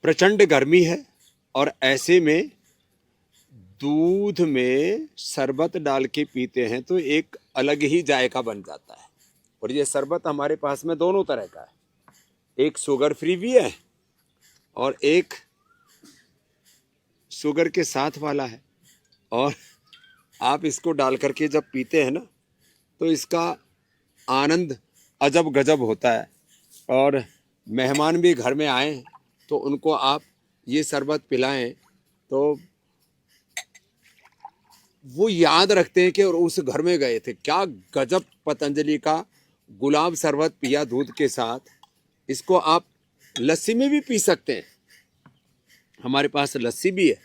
प्रचंड गर्मी है और ऐसे में दूध में शरबत डाल के पीते हैं तो एक अलग ही जायका बन जाता है। और ये शरबत हमारे पास में दोनों तरह का है, एक शुगर फ्री भी है और एक शुगर के साथ वाला है। और आप इसको डाल करके जब पीते हैं ना तो इसका आनंद अजब गजब होता है। और मेहमान भी घर में आए तो उनको आप ये शरबत पिलाएं तो वो याद रखते हैं कि और उस घर में गए थे। क्या गजब पतंजलि का गुलाब शरबत पिया दूध के साथ। इसको आप लस्सी में भी पी सकते हैं, हमारे पास लस्सी भी है।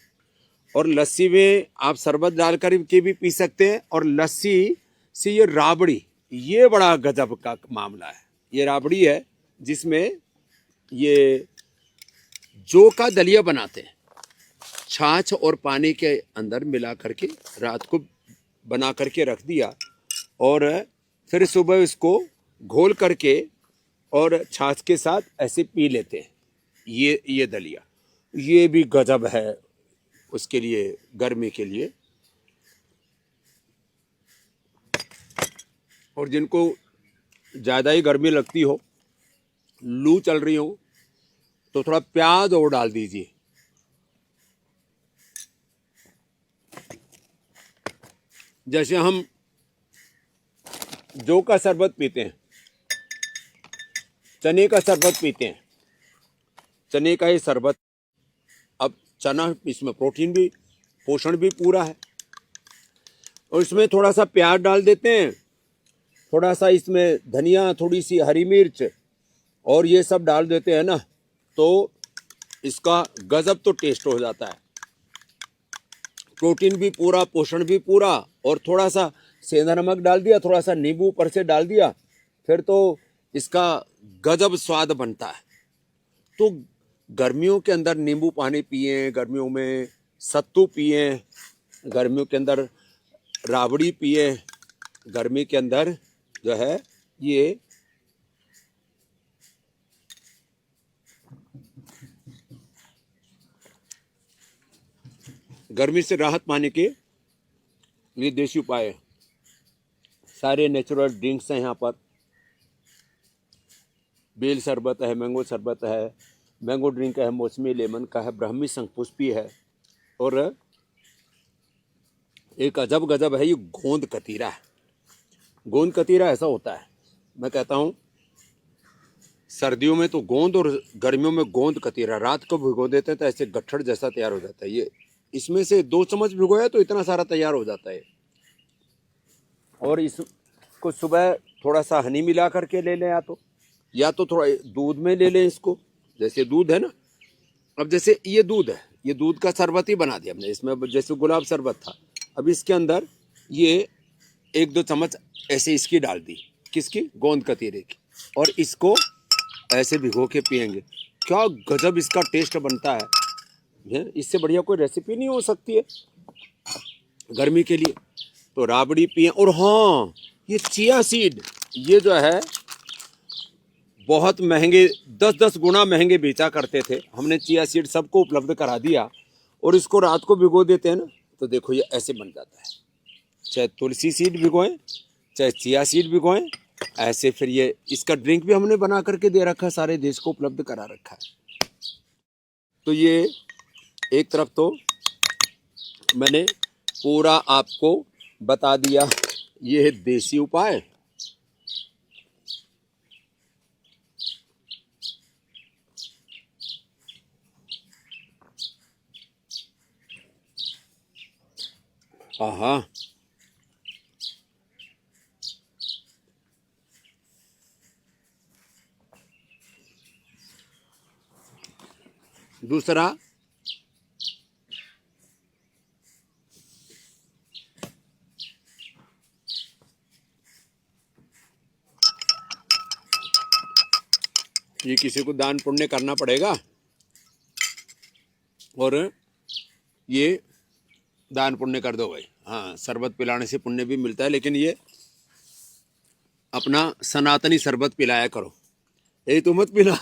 और लस्सी में आप शरबत डालकर के भी पी सकते हैं। और लस्सी से ये राबड़ी, ये बड़ा गजब का मामला है। ये राबड़ी है जिसमें ये जौ का दलिया बनाते हैं, छाछ और पानी के अंदर मिला करके रात को बना करके रख दिया और फिर सुबह इसको घोल करके और छाछ के साथ ऐसे पी लेते हैं। ये दलिया, ये भी गजब है उसके लिए, गर्मी के लिए। और जिनको ज़्यादा ही गर्मी लगती हो, लू चल रही हो, तो थोड़ा प्याज और डाल दीजिए। जैसे हम जौ का शरबत पीते हैं, चने का शरबत पीते हैं, चने का ये शरबत, अब चना, इसमें प्रोटीन भी, पोषण भी पूरा है। और इसमें थोड़ा सा प्याज डाल देते हैं, थोड़ा सा इसमें धनिया, थोड़ी सी हरी मिर्च और ये सब डाल देते हैं ना, तो इसका गजब तो टेस्ट हो जाता है। प्रोटीन भी पूरा, पोषण भी पूरा, और थोड़ा सा सेंधा नमक डाल दिया, थोड़ा सा नींबू ऊपर से डाल दिया, फिर तो इसका गजब स्वाद बनता है। तो गर्मियों के अंदर नींबू पानी पिए, गर्मियों में सत्तू पिए, गर्मियों के अंदर राबड़ी पिए, गर्मी के अंदर जो है ये गर्मी से राहत पाने के ये देसी उपाय है। सारे नेचुरल ड्रिंक्स हैं यहाँ पर। बेल शरबत है, मैंगो शरबत है, मैंगो ड्रिंक है, मौसमी लेमन का है, ब्राह्मी शंखपुष्पी है, और एक अजब गजब है ये गोंद कतीरा है। गोंद कतीरा ऐसा होता है, मैं कहता हूँ सर्दियों में तो गोंद और गर्मियों में गोंद कतीरा। रात को भिगो देते हैं तो ऐसे गट्ठड़ जैसा तैयार हो जाता है। ये इसमें से 2 चम्मच भिगोया तो इतना सारा तैयार हो जाता है। और इसको सुबह थोड़ा सा हनी मिला करके ले लें, या तो थोड़ा दूध में ले लें इसको। जैसे दूध है ना, अब जैसे ये दूध है, ये दूध का शरबत ही बना दिया हमने। इसमें जैसे गुलाब शरबत था, अब इसके अंदर ये 1-2 चम्मच ऐसे इसकी डाल दी, किसकी, गोंद कतीरे की, और इसको ऐसे भिगो के पियेंगे। क्या गजब इसका टेस्ट बनता है। इससे बढ़िया कोई रेसिपी नहीं हो सकती है गर्मी के लिए। तो राबड़ी पिए। और हाँ, ये चिया सीड, ये जो है बहुत महंगे, 10-10 गुना महंगे बेचा करते थे। हमने चिया सीड सबको उपलब्ध करा दिया और इसको रात को भिगो देते हैं ना, तो देखो ये ऐसे बन जाता है। चाहे तुलसी सीड भिगोएं, चाहे चिया सीड भिगोएं, ऐसे फिर ये इसका ड्रिंक भी हमने बना करके दे रखा है, सारे देश को उपलब्ध करा रखा है। तो ये एक तरफ तो मैंने पूरा आपको बता दिया, ये है देसी उपाय। हाँ, दूसरा ये किसी को दान पुण्य करना पड़ेगा, और ये दान पुण्य कर दो भाई। हाँ, शरबत पिलाने से पुण्य भी मिलता है, लेकिन ये अपना सनातनी शरबत पिलाया करो। यही तो मत पिला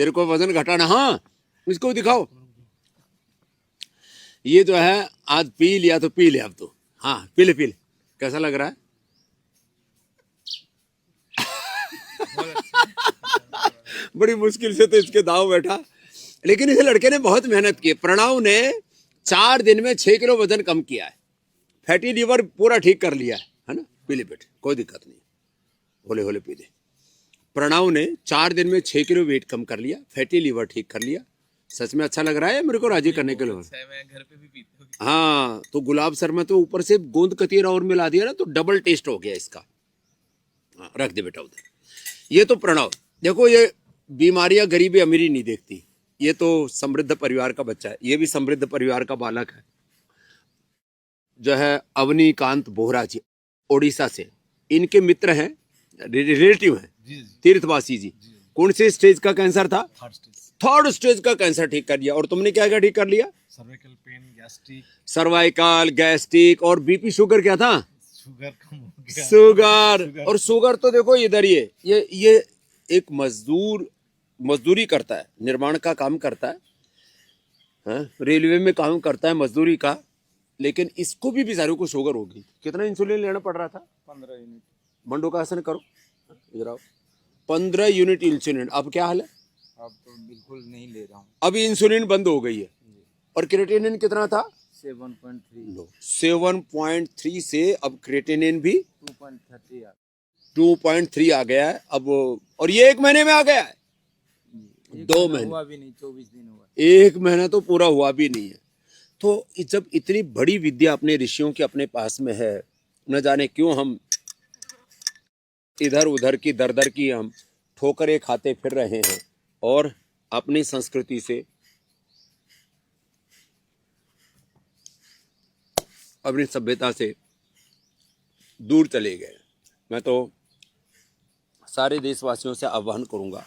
तेरे को वजन घटाना, हाँ इसको दिखाओ। ये जो है आज पी लिया तो पी ले अब तो, हाँ पी ले कैसा लग रहा है? बड़ी मुश्किल से तो इसके दाव बैठा, लेकिन इस लड़के ने बहुत मेहनत की। प्रणव ने 4 दिन में 6 किलो वजन कम किया है, फैटी लीवर पूरा ठीक कर लिया है ना। पी ले बेटे, कोई दिक्कत नहीं, होले होले पी दे। प्रणव ने 4 दिन में 6 किलो वेट कम कर लिया, फैटी लीवर ठीक कर लिया। सच में अच्छा लग रहा है मेरे को राजी करने के लिए। मैं घर पे भी पीता हूँ। हाँ तो गुलाब सर में तो ऊपर से गोंद कतीरा और मिला दिया ना, तो डबल टेस्ट हो गया इसका। हाँ, रख दे बेटा उधर। ये तो प्रणव देखो, ये बीमारियां गरीबी अमीरी नहीं देखती, ये तो समृद्ध परिवार का बच्चा है, ये भी समृद्ध परिवार का बालक है, जो है अवनीकांत बोहरा जी, ओडिशा से। इनके मित्र हैं, रिलेटिव हैं, तीर्थवासी जी। कौन से स्टेज का कैंसर था? थर्ड स्टेज का कैंसर ठीक कर लिया। और तुमने क्या क्या ठीक कर लिया? Cervical pain, gastric, cervical, gastric और बीपी शुगर। क्या था? शुगर कम हो गया। शुगर। और शुगर तो देखो इधर ये एक मजदूरी करता है, निर्माण का काम करता है, हाँ? रेलवे में काम करता है मजदूरी का, लेकिन इसको भी बेचारे को शुगर होगी। कितना इंसुलिन लेना पड़ रहा था? 15 यूनिट। मंडो का आसन करो इधर आओ। 15 यूनिट इंसुलिन। अब क्या हाल है? अब तो बिल्कुल नहीं ले रहा हूँ। अभी इंसुलिन बंद हो गई है। और क्रेटिनिन कितना था? 7.3। 7.3 से अब क्रेटिनिन भी 2.30 2.3 आ गया है अब। और ये 1 महीने में आ गया है। 2 महीने हुआ भी नहीं, 24 दिन हुआ। 1 महीना तो पूरा हुआ भी नहीं है। तो जब इतनी बड़ी विद्या अपने ऋषियों के अपने पास में है, न जाने क्यों हम इधर उधर की दर दर की हम ठोकरें खाते फिर रहे हैं और अपनी संस्कृति से, अपनी सभ्यता से दूर चले गए। मैं तो सारे देशवासियों से आह्वान करूंगा,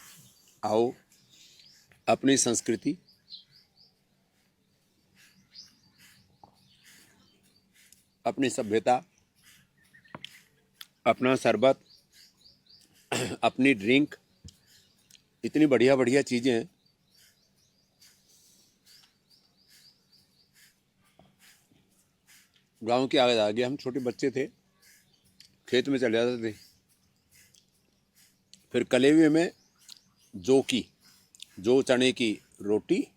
आओ अपनी संस्कृति, अपनी सभ्यता, अपना शरबत, अपनी ड्रिंक, इतनी बढ़िया बढ़िया चीजें हैं। गांव के आगे हम छोटे बच्चे थे, खेत में चले जाते थे, फिर कलेवे में जो चने की रोटी,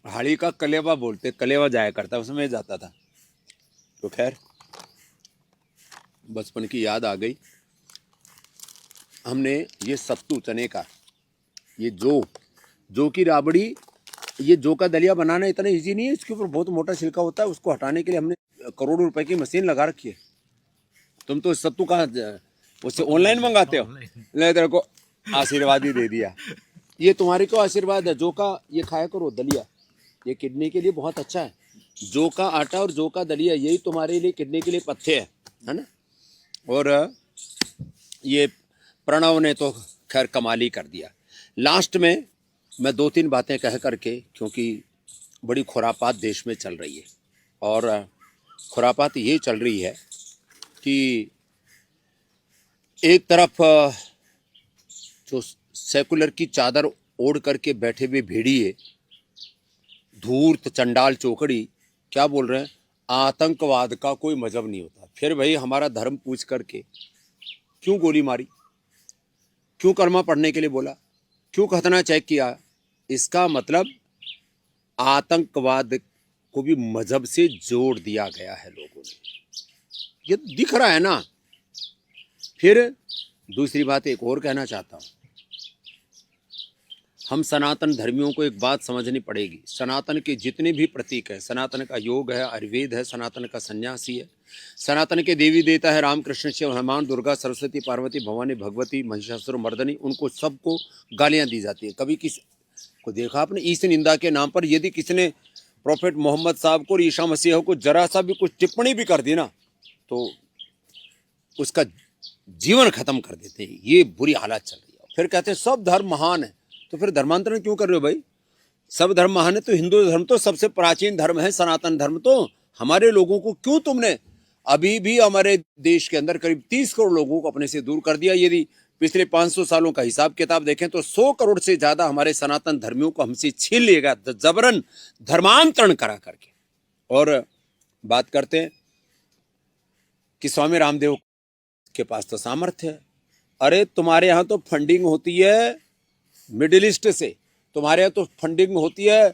हाड़ी का कलेवा बोलते, कलेवा जाया करता, उसमें जाता था। तो खैर बचपन की याद आ गई। हमने ये सत्तू चने का, ये जो की राबड़ी, ये जो का दलिया बनाना इतना इजी नहीं है, इसके ऊपर बहुत मोटा छिलका होता है, उसको हटाने के लिए हमने करोड़ों रुपए की मशीन लगा रखी है। तुम तो सत्तू का उससे ऑनलाइन मंगाते हो, ले तेरे को आशीर्वाद ही दे दिया। ये तुम्हारे को आशीर्वाद है, जो का ये खाया करो दलिया, ये किडनी के लिए बहुत अच्छा है। जो का आटा और जो का दलिया, यही तुम्हारे लिए किडनी के लिए पथ्य है ना। और ये प्रणव ने तो खैर कमाल ही कर दिया। लास्ट में मैं 2-3 बातें कह करके, क्योंकि बड़ी खुरापात देश में चल रही है, और खुरापात ये चल रही है कि एक तरफ जो सेकुलर की चादर ओढ़ करके बैठे हुए भेड़िए, धूर्त चंडाल चोकड़ी क्या बोल रहे हैं, आतंकवाद का कोई मजहब नहीं होता। फिर भाई हमारा धर्म पूछ करके क्यों गोली मारी, क्यों कलमा पढ़ने के लिए बोला, क्यों खतना चेक किया? इसका मतलब आतंकवाद को भी मजहब से जोड़ दिया गया है लोगों ने, ये दिख रहा है ना। फिर दूसरी बात एक और कहना चाहता हूं, हम सनातन धर्मियों को एक बात समझनी पड़ेगी। सनातन के जितने भी प्रतीक हैं, सनातन का योग है, आयुर्वेद है, सनातन का सन्यासी है, सनातन के देवी देवता है राम कृष्ण शिव हनुमान दुर्गा सरस्वती पार्वती भवानी भगवती महिषासुर मर्दनी, उनको सबको गालियां दी जाती है। कभी किसी को देखा आपने ईश निंदा के नाम पर यदि किसी ने प्रॉफेट मोहम्मद साहब को और ईसा मसीह को जरा सा भी कुछ टिप्पणी भी कर दी ना, तो उसका जीवन खत्म कर देते हैं। ये बुरी हालत चल रही है। फिर कहते हैं सब धर्म महान है, तो फिर धर्मांतरण क्यों कर रहे हो भाई? सब धर्म महान है तो हिंदू धर्म तो सबसे प्राचीन धर्म है, सनातन धर्म तो हमारे लोगों को क्यों तुमने अभी भी हमारे देश के अंदर करीब 30 करोड़ लोगों को अपने से दूर कर दिया। यदि पिछले 500 सालों का हिसाब किताब देखें तो 100 करोड़ से ज्यादा हमारे सनातन धर्मियों को हमसे छीन लिएगा जबरन धर्मांतरण करा करके। और बात करते हैं कि स्वामी रामदेव के पास तो सामर्थ्य है। अरे तुम्हारे यहाँ तो फंडिंग होती है मिडिल ईस्ट से, तुम्हारे यहाँ तो फंडिंग होती है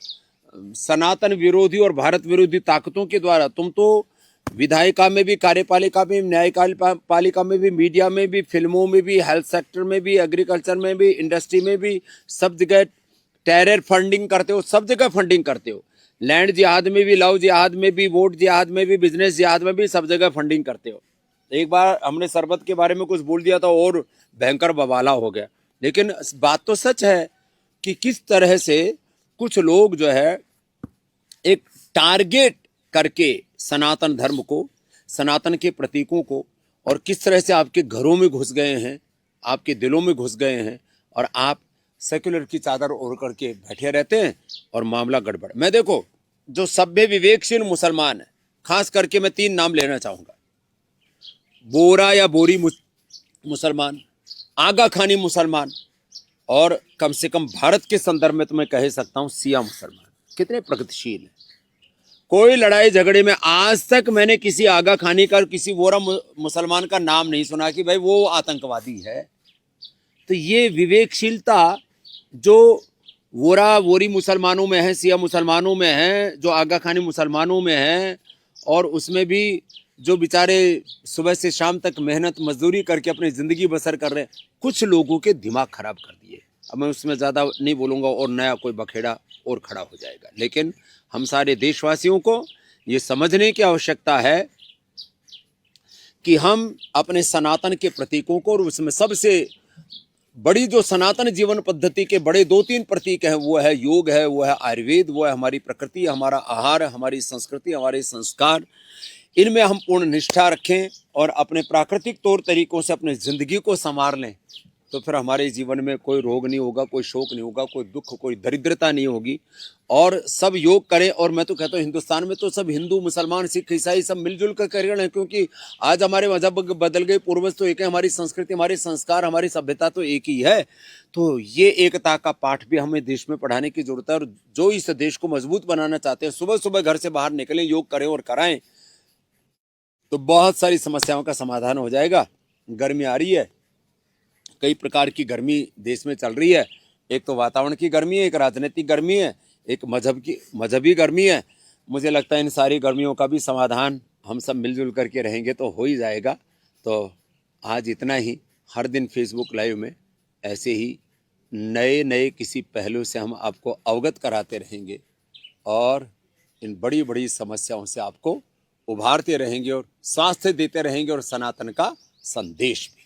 सनातन विरोधी और भारत विरोधी ताकतों के द्वारा। तुम तो विधायिका में भी, कार्यपालिका में, न्यायपालिका में भी, मीडिया में भी, फिल्मों में भी, हेल्थ सेक्टर में भी, एग्रीकल्चर में भी, इंडस्ट्री में भी, सब जगह टेरर फंडिंग करते हो, सब जगह फंडिंग करते हो। लैंड जिहाद में भी, लव जिहाद में भी, वोट जिहाद में भी, बिजनेस जिहाद में भी, सब जगह फंडिंग करते हो। एक बार हमने शरबत के बारे में कुछ बोल दिया था और भयंकर बवाला हो गया। लेकिन बात तो सच है कि किस तरह से कुछ लोग जो है एक टारगेट करके सनातन धर्म को, सनातन के प्रतीकों को, और किस तरह से आपके घरों में घुस गए हैं, आपके दिलों में घुस गए हैं, और आप सेक्युलर की चादर ओढ़ करके बैठे रहते हैं और मामला गड़बड़। मैं देखो, जो सभ्य विवेकशील मुसलमान है, खास करके मैं 3 नाम लेना चाहूंगा, बोरा या बोरी मुसलमान, आगा खानी मुसलमान, और कम से कम भारत के संदर्भ में तो मैं कह सकता हूं सिया मुसलमान। कितने प्रगतिशील है। कोई लड़ाई झगड़े में आज तक मैंने किसी आगा खानी का, किसी बोरा मुसलमान का नाम नहीं सुना कि भाई वो आतंकवादी है। तो ये विवेकशीलता जो वोरा वोरी मुसलमानों में है, सिया मुसलमानों में है, जो आगा खानी मुसलमानों में है, और उसमें भी जो बेचारे सुबह से शाम तक मेहनत मजदूरी करके अपनी ज़िंदगी बसर कर रहे हैं, कुछ लोगों के दिमाग खराब कर दिए। अब मैं उसमें ज़्यादा नहीं बोलूँगा और नया कोई बखेड़ा और खड़ा हो जाएगा। लेकिन हम सारे देशवासियों को ये समझने की आवश्यकता है कि हम अपने सनातन के प्रतीकों को, और उसमें सबसे बड़ी जो सनातन जीवन पद्धति के बड़े 2-3 प्रतीक हैं, वो है योग है, वो है आयुर्वेद, वो है हमारी प्रकृति, हमारा आहार, हमारी संस्कृति, हमारे संस्कार, इनमें हम पूर्ण निष्ठा रखें और अपने प्राकृतिक तौर तरीकों से अपनी जिंदगी को संवार लें। तो फिर हमारे जीवन में कोई रोग नहीं होगा, कोई शोक नहीं होगा, कोई दुख, कोई दरिद्रता नहीं होगी, और सब योग करें। और मैं तो कहता हूँ हिंदुस्तान में तो सब हिंदू, मुसलमान, सिख, ईसाई सब मिलजुल कर कर रहे हैं, क्योंकि आज हमारे मजहब बदल गए, पूर्वज तो एक है, हमारी संस्कृति, हमारे संस्कार, हमारी सभ्यता तो एक ही है। तो ये एकता का पाठ भी हमें देश में पढ़ाने की जरूरत है। और जो इस देश को मजबूत बनाना चाहते हैं, सुबह सुबह घर से बाहर निकलें, योग करें और कराएं, तो बहुत सारी समस्याओं का समाधान हो जाएगा। गर्मी आ रही है, कई प्रकार की गर्मी देश में चल रही है। एक तो वातावरण की गर्मी है, एक राजनीतिक गर्मी है, एक मजहबी गर्मी है। मुझे लगता है इन सारी गर्मियों का भी समाधान हम सब मिलजुल करके रहेंगे तो हो ही जाएगा। तो आज इतना ही। हर दिन फेसबुक लाइव में ऐसे ही नए नए किसी पहलू से हम आपको अवगत कराते रहेंगे और इन बड़ी बड़ी समस्याओं से आपको उभारते रहेंगे और स्वास्थ्य देते रहेंगे और सनातन का संदेश भी।